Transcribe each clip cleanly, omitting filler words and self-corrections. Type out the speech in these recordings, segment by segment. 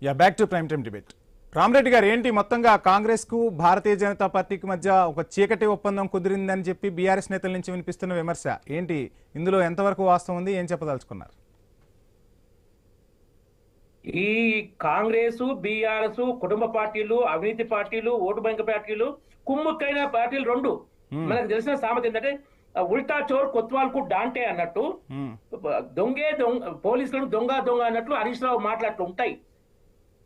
Back to prime time debate. Rama Reddy గారు, ఏంటి మొత్తంగా కాంగ్రెస్ కు భారతీయ జనతా పార్టీకి మధ్య ఒక చీకటి ఒప్పందం కుదిరిందని చెప్పి బీఆర్ఎస్ నేతల నుంచి వినిపిస్తున్న విమర్శ ఏంటి? ఇందులో ఎంతవరకు వాస్తవం ఉంది? ఏం చెప్పదలుచుకున్నారు? ఈ కాంగ్రెస్, బీఆర్ఎస్, కుటుంబ పార్టీలు, అవినీతి పార్టీలు, ఓటు బ్యాంక్ పార్టీలు, కుమ్ముక్కైన పార్టీలు రెండు. మనకు తెలిసిన సామెత ఏంటంటే ఉల్టా చోర్ కొత్వాల్కు డాంటే అన్నట్టు, దొంగే దొంగ పోలీసులను దొంగ దొంగ అన్నట్లు హరీష్ రావు మాటలు ఉంటాయి.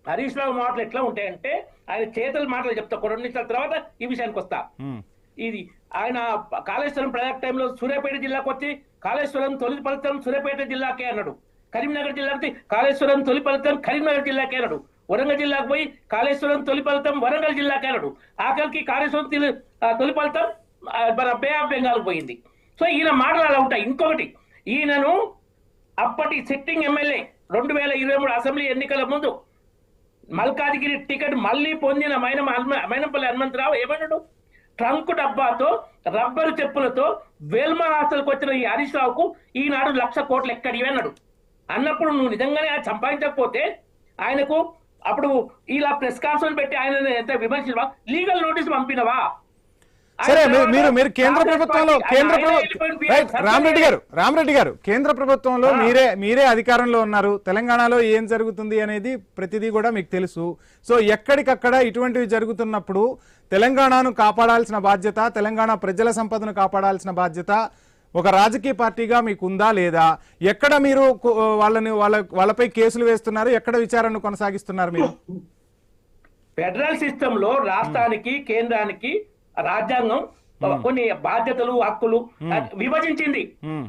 హరీష్ రావు మాటలు ఎట్లా ఉంటాయంటే ఆయన చేతుల మాటలు చెప్తా. కొన్ని నిమిషాల తర్వాత ఈ విషయానికి వస్తా. ఇది ఆయన కాళేశ్వరం ప్రాజెక్ట్ టైంలో సూర్యాపేట జిల్లాకు వచ్చి కాళేశ్వరం తొలి ఫలితం సూర్యాపేట జిల్లాకే అన్నాడు. కరీంనగర్ జిల్లాకి కాళేశ్వరం తొలి ఫలితం కరీంనగర్ జిల్లాకే అన్నాడు. వరంగల్ జిల్లాకు పోయి కాళేశ్వరం తొలి ఫలితం వరంగల్ జిల్లాకే అన్నాడు. ఆఖరికి కాళేశ్వరం తొలి ఫలితం మన బే ఆఫ్ బెంగాల్ పోయింది. సో ఈయన మాటలు అలా ఉంటాయి. ఇంకొకటి, ఈయనను అప్పటి సిట్టింగ్ ఎమ్మెల్యే 2023 అసెంబ్లీ ఎన్నికల ముందు మల్కాజిగిరి టికెట్ మళ్లీ పొందిన మైనంపల్లి హనుమంతరావు ఏమన్నాడు? ట్రంక్ డబ్బాతో రబ్బరు చెప్పులతో వేల్మా హాస్టల్కి వచ్చిన ఈ హరీష్ రావుకు ఈనాడు 1,00,000 కోట్లు ఎక్కడివి అన్నాడు. అన్నప్పుడు నువ్వు నిజంగానే అది సంపాదించకపోతే ఆయనకు అప్పుడు ఇలా ప్రెస్ కాన్ఫరెన్స్ పెట్టి ఆయన ఎంత విమర్శించవా? Legal notice పంపినవా? సరే, మీరు కేంద్ర ప్రభుత్వంలో రామరెడ్డి గారు కేంద్ర ప్రభుత్వంలో మీరే అధికారంలో ఉన్నారు. తెలంగాణలో ఏం జరుగుతుంది అనేది ప్రతిదీ కూడా మీకు తెలుసు. సో ఎక్కడికక్కడ ఇటువంటివి జరుగుతున్నప్పుడు తెలంగాణను కాపాడాల్సిన బాధ్యత, తెలంగాణ ప్రజల సంపదను కాపాడాల్సిన బాధ్యత ఒక రాజకీయ పార్టీగా మీకు ఉందా లేదా? ఎక్కడ మీరు వాళ్ళపై కేసులు వేస్తున్నారు? ఎక్కడ విచారణను కొనసాగిస్తున్నారు మీరు? ఫెడరల్ సిస్టమ్ లో రాష్ట్రానికి, కేంద్రానికి రాజ్యాంగం కొన్ని బాధ్యతలు, హక్కులు విభజించింది.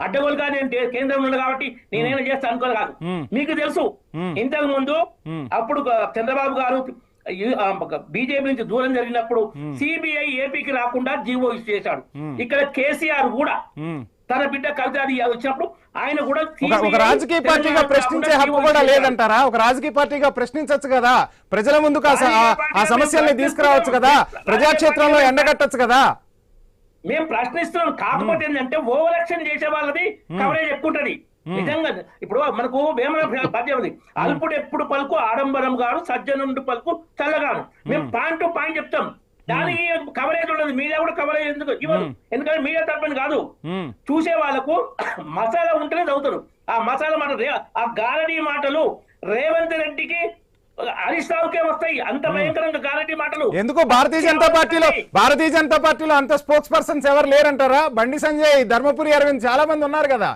అడ్డగోలుగా నేను కేంద్రంలో ఉంది కాబట్టి నేనేం చేస్తా అనుకోను కాదు. మీకు తెలుసు, ఇంతకు ముందు అప్పుడు చంద్రబాబు గారు బీజేపీ నుంచి దూరం జరిగినప్పుడు సిబిఐ ఏపీకి రాకుండా జీవో ఇష్యూ చేశాడు. ఇక్కడ కేసీఆర్ కూడా తన బిడ్డ కవిత వచ్చినప్పుడు ఆయన కూడా ఒక రాజకీయ పార్టీగా ప్రశ్నించే హక్కు కూడా లేదంటారా? ఒక రాజకీయ పార్టీగా ప్రశ్నించవచ్చు కదా, ప్రజల ముందుకు ఆ సమస్యల్ని తీసుకురావచ్చు కదా, ప్రజాక్షేత్రంలో ఎండగట్టచ్చు కదా. మేము ప్రశ్నిస్తున్నాం. కాకపోతే ఏంటంటే ఓవర్ యాక్షన్ చేసే వాళ్ళది కవరేజ్ ఎక్కువ ఉంటది. నిజంగా ఇప్పుడు మనకు వేమన పద్యం ఉంది, అల్పుడు ఎప్పుడు పలుకు ఆడంబరం గాను, సజ్జనుండు పలుకు చల్లగాను. మేము పాయింట్ టు పాయింట్ చెప్తాం. దానికి కవరేజ్ ఉండదు. మీడియా కూడా కవరేజ్ ఎందుకు ఇవ్వదు? ఎందుకంటే మీడియా తప్పని కాదు, చూసే వాళ్ళకు మసాలా ఉంటేనే చదువుతారు. ఆ మసాలా మాట, ఆ గారడీ మాటలు రేవంత్ రెడ్డికి, హరీష్ రావుకే వస్తాయి. అంత భయంకరంగా గారడీ మాటలు ఎందుకు? భారతీయ జనతా పార్టీలో అంత స్పోక్స్ పర్సన్స్ ఎవరు లేరంటారా? బండి సంజయ్, ధర్మపురి అరవింద్ చాలా మంది ఉన్నారు కదా.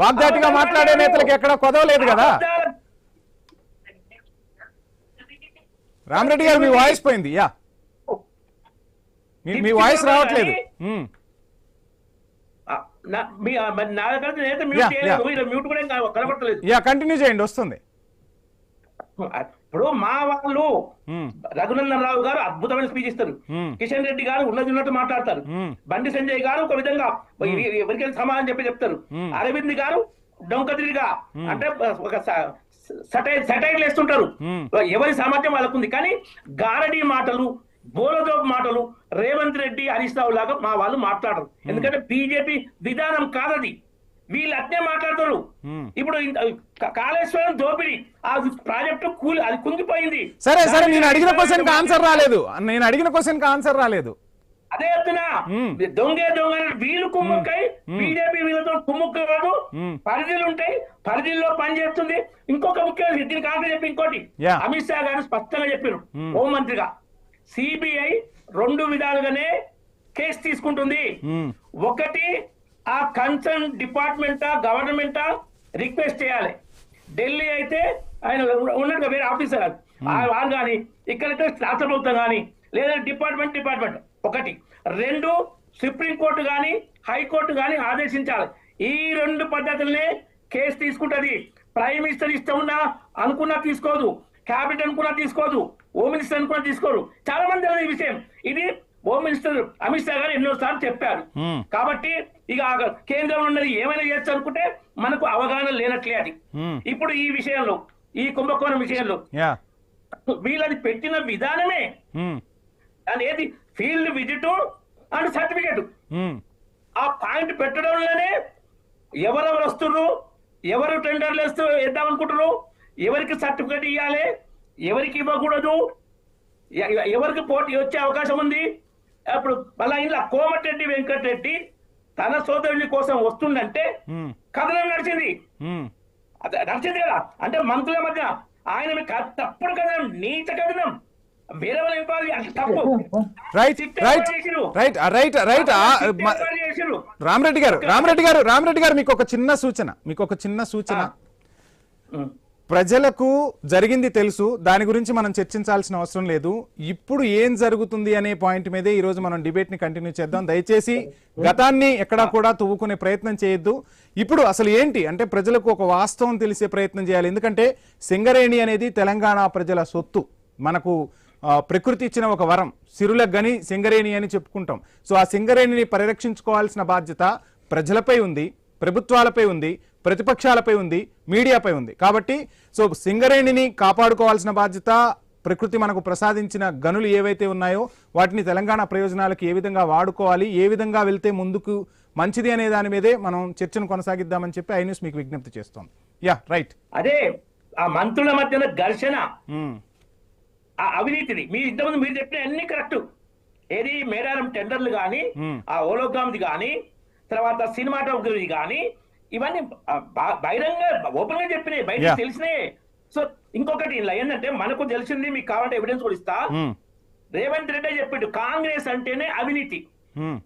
వాగ్దాటిగా మాట్లాడే నేతలకు ఎక్కడ కొదవలేదు కదా. రామరెడ్డి గారు, మీ వాయిస్ పోయింది. మీ వాయిస్ రావట్లేదు. కంటిన్యూ చేయండి, వస్తుంది. ఇప్పుడు మా వాళ్ళు రఘునందన్ రావు గారు అద్భుతమైన స్పీచ్ ఇస్తారు, కిషన్ రెడ్డి గారు ఉన్నట్టు మాట్లాడతారు, బండి సంజయ్ గారు ఒక విధంగా ఎవరికైనా సమాధానం చెప్తారు, అరవింద్ గారు డొంకదిరిగా అంటే ఒక సెటైర్లు వేస్తుంటారు. ఎవరి సామర్థ్యం వాళ్ళకుంది. కానీ గారడీ మాటలు, బోలదోపు మాటలు రేవంత్ రెడ్డి, హరీష్ రావు లాగా మా వాళ్ళు మాట్లాడరు. ఎందుకంటే బీజేపీ విధానం కాదది. వీళ్ళు అట్నే మాట్లాడతారు. ఇప్పుడు కాళేశ్వరం దోపిడీ, ఆ ప్రాజెక్టు అది కుంగిపోయింది. సరే, నేను అడిగిన క్వశ్చన్ ఆన్సర్ రాలేదు. అదే చెప్తున్నా, దొంగ వీళ్ళు కుమ్ముక్కై బీజేపీ వీళ్ళతో కుమ్ముక్క కాదు. పరిధులు ఉంటాయి, పరిధిలో పని చేస్తుంది. ఇంకొక ముఖ్యమైన దీనికి ఆన్సర్ చెప్పి ఇంకోటి, అమిత్ షా గారు స్పష్టంగా చెప్పారు హోంమంత్రిగా, సిబిఐ 2 విధాలుగానే కేసు తీసుకుంటుంది. ఒకటి, ఆ కన్సర్న్ డిపార్ట్మెంటా గవర్నమెంటా రిక్వెస్ట్ చేయాలి. ఢిల్లీ అయితే ఆయన ఉన్నట్టుగా వేరే ఆఫీసర్ వాళ్ళు కానీ, ఇక్కడైతే రాష్ట్ర ప్రభుత్వం కానీ, లేదా డిపార్ట్మెంట్ ఒకటి. 2, సుప్రీంకోర్టు కానీ హైకోర్టు కానీ ఆదేశించాలి. ఈ 2 పద్ధతులనే కేసు తీసుకుంటది. ప్రైమ్ మినిస్టర్ ఇష్టం ఉన్నా అనుకున్నా తీసుకోదు, క్యాబినెట్ అనుకున్నా తీసుకోదు, హోమ్ మినిస్టర్ అనుకున్నా తీసుకోరు. చాలా మంది తెలియదు ఈ విషయం. ఇది హోమ్ మినిస్టర్ అమిత్ షా గారు ఎన్నోసార్లు చెప్పారు. కాబట్టి ఇక కేంద్రంలో ఉన్నది ఏమైనా చేయొచ్చు అనుకుంటే మనకు అవగాహన లేనట్లే అది. ఇప్పుడు ఈ విషయంలో, ఈ కుంభకోణం విషయంలో వీళ్ళది పెట్టిన విధానమే దాని ఏది ఫీల్డ్ విజిట్ అండ్ సర్టిఫికేట్. ఆ పాయింట్ పెట్టడంలోనే ఎవరెవరు వస్తున్నారు, ఎవరు టెండర్లు వేద్దాం అనుకుంటున్నారు, ఎవరికి సర్టిఫికేట్ ఇవ్వాలి, ఎవరికి ఇవ్వకూడదు, ఎవరికి పోటీ వచ్చే అవకాశం ఉంది. అప్పుడు మళ్ళా ఇంట్లో కోమటిరెడ్డి వెంకటరెడ్డి తన సోదరుని కోసం వస్తుందంటే కథనం నడిచింది నడిచింది కదా. అంటే మంత్రుల మధ్య ఆయన తప్పుడు కథనం, నీచ కథనం, వేరే వాళ్ళు ఇవ్వాలి అంటే తప్పు. రామరెడ్డి గారు మీకు ఒక చిన్న సూచన ప్రజలకు జరిగింది తెలుసు, దాని గురించి మనం చర్చించాల్సిన అవసరం లేదు. ఇప్పుడు ఏం జరుగుతుంది అనే పాయింట్ మీదే ఈ రోజు మనం డిబేట్ ని కంటిన్యూ చేద్దాం. దయచేసి గతాన్ని ఎక్కడా కూడా తువ్వుకునే ప్రయత్నం చేయొద్దు. ఇప్పుడు అసలు ఏంటి అంటే ప్రజలకు ఒక వాస్తవం తెలిసే ప్రయత్నం చేయాలి. ఎందుకంటే సింగరేణి అనేది తెలంగాణ ప్రజల సొత్తు, మనకు ప్రకృతి ఇచ్చిన ఒక వరం. సిరులకు గని సింగరేణి అని చెప్పుకుంటాం. సో ఆ సింగరేణిని పరిరక్షించుకోవాల్సిన బాధ్యత ప్రజలపై ఉంది, ప్రభుత్వాలపై ఉంది, ప్రతిపక్షాలపై ఉంది, మీడియాపై ఉంది. కాబట్టి సో సింగరేణిని కాపాడుకోవాల్సిన బాధ్యత, ప్రకృతి మనకు ప్రసాదించిన గనులు ఏవైతే ఉన్నాయో వాటిని తెలంగాణ ప్రయోజనాలకు ఏ విధంగా వాడుకోవాలి, ఏ విధంగా వెళ్తే ముందుకు మంచిది అనే దాని మీదే మనం చర్చను కొనసాగిద్దామని చెప్పి ఐ న్యూస్ మీకు విజ్ఞప్తి చేస్తోంది. రైట్. అదే ఆ మంత్రుల మధ్యన ఘర్షణ, ఆ అవినీతిని ఇంతకుముందు మీరు చెప్పిన అన్ని కరెక్ట్. ఏది మేడారం టెండర్లు కానీ, ఆ ఓలోగ్రామ్ది కానీ, తర్వాత సినిమాటోగ్రఫీ కానీ, ఇవన్నీ బహిరంగ ఓపెన్ గా చెప్పినాయి, బయట తెలిసినాయి. సో ఇంకొకటి ఇలా ఏంటంటే మనకు తెలిసింది, మీకు కావాలంటే ఎవిడెన్స్ కూడా ఇస్తా. రేవంత్ రెడ్డి చెప్పిండు కాంగ్రెస్ అంటేనే అవినీతి.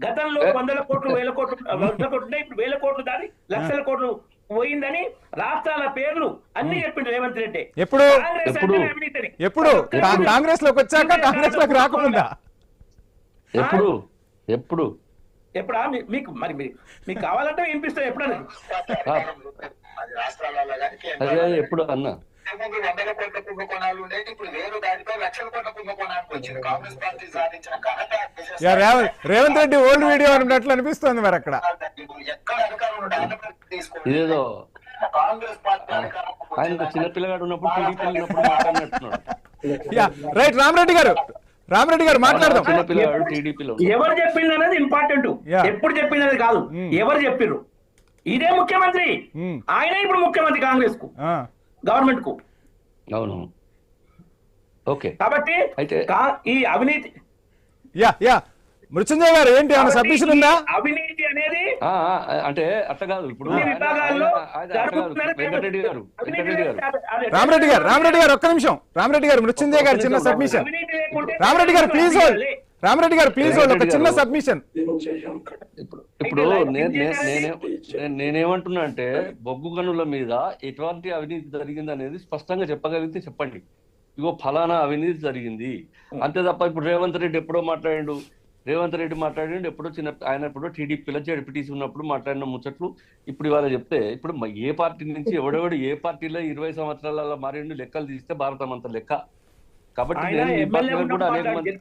గతంలో 100 కోట్లు 1000 కోట్లు 100 కోట్లు ఉన్నాయి, ఇప్పుడు 1000 కోట్లు దాని లక్షల కోట్లు పోయిందని రాష్ట్రాల పేర్లు అన్ని చెప్పిండు రేవంత్ రెడ్డి. ఎప్పుడు కాంగ్రెస్ లోకి వచ్చాక, కాంగ్రెస్ లోకి రాకుండా ఎప్పుడు ఎప్పుడా మీకు మరి మీకు కావాలంటే వినిపిస్తాయి ఎప్పుడన్నా ఎప్పుడు అన్నా 100 కోట్ల కుంభకోణాలు ఉండేది, ఇప్పుడు 1000 దాటితో లక్షల కోట్ల కుంభకోణానికి వచ్చింది. కాంగ్రెస్ పార్టీ సాధించిన ఘనత రేవంత్ రెడ్డి ఓల్డ్ వీడియో అన్నట్లు అనిపిస్తుంది. మరి అక్కడ ఎక్కడ అధికారం ఇదేదో కాంగ్రెస్ పార్టీ ఆయన చిన్నపిల్లగాడు ఉన్నప్పుడు టీడీపీ ఉన్నప్పుడు మాట్లాడినట్టున్నాడు. రైట్. రామరెడ్డి గారు మాట్లాడదాం. చిన్నపిల్లగాడు టీడీపీలో ఎవరు చెప్పింది అనేది ఇంపార్టెంట్, ఎప్పుడు చెప్పింది అనేది కాదు, ఎవరు చెప్పిర్రు. ఇదే ముఖ్యమంత్రి, ఆయన ఇప్పుడు ముఖ్యమంత్రి కాంగ్రెస్ కు, గవర్నమెంట్ కు. అవును, ఓకే. కాబట్టి ఈ అవినీతి మృత్యుంజయ్ గారు ఏంటి ఏమైనా సబ్మిషన్ ఉందా? అవినీతి అనేది అంటే అట్లా కాదు. ఇప్పుడు రామరెడ్డి గారు ఒక్క నిమిషం. రామరెడ్డి గారు, మృత్యుంజయ్ గారు చిన్న సబ్మిషన్. రామరెడ్డి గారు ప్లీజ్ హోల్డ్ ఒక చిన్న సబ్మిషన్. ఇప్పుడు నేనేమంటున్నా అంటే బొగ్గు గనుల మీద ఎటువంటి అవినీతి జరిగింది అనేది స్పష్టంగా చెప్పగలిగితే చెప్పండి. ఇగో ఫలానా అవినీతి జరిగింది అంతే తప్ప ఇప్పుడు రేవంత్ రెడ్డి ఎప్పుడో మాట్లాడాడు, ఎప్పుడో ఆయన ఎప్పుడో టీడీపీలో జడ్పీటీసీ ఉన్నప్పుడు మాట్లాడిన ముచ్చట్లు ఇప్పుడు ఇవాళ చెప్తే, ఇప్పుడు ఏ పార్టీ నుంచి ఎవడెవడు ఏ పార్టీలో 20 సంవత్సరాల మారిండు లెక్కలు తీస్తే భారతం అంత లెక్క. కాబట్టి నేను ఈ పార్టీలో కూడా అనేక మంది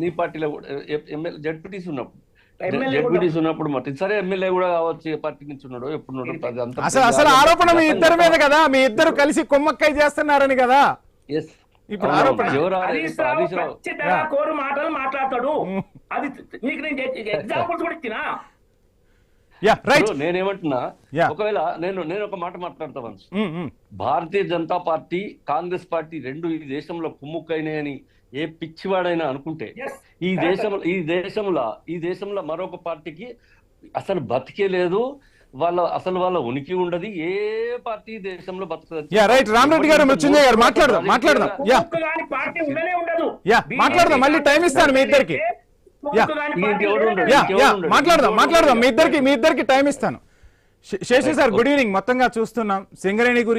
నీ పార్టీలో కూడా జడ్పీటీసీ ఉన్నప్పుడు మరి సరే ఎమ్మెల్యే కూడా కావచ్చు, ఏ పార్టీ నుంచి ఉన్నాడో ఎప్పుడు అసలు ఆరోపణ మీ ఇద్దరి మీద కదా, మీ ఇద్దరు కలిసి కుమ్మక్కై చేస్తున్నారని కదా. ఇప్పుడు కోరు మాటలు మాట్లాడతాడు. అది నీకు నేను ఎగ్జాంపుల్స్ కూడా ఇచ్చినా. నేనేమంటున్నా, ఒకవేళ నేను ఒక మాట మాట్లాడతా. భారతీయ జనతా పార్టీ కాంగ్రెస్ పార్టీ రెండు ఈ దేశంలో కుమ్ముక్కైనాయని ఏ పిచ్చివాడైనా అనుకుంటే ఈ దేశంలో మరొక పార్టీకి అసలు బతికే లేదు, వాళ్ళ ఉనికి ఉండదు. ఏ పార్టీ దేశంలో బతకదు. రామరెడ్డి గారు, మృత్యుంజయ్ గారు మాట్లాడదాం. మళ్ళీ టైం ఇస్తాను మీ ఇద్దరికి. మాట్లాడదాం మీ ఇద్దరికి టైం ఇస్తాను. Seshu sir, good evening. మొత్తంగా చూస్తున్నాం సింగరేణి గురించి.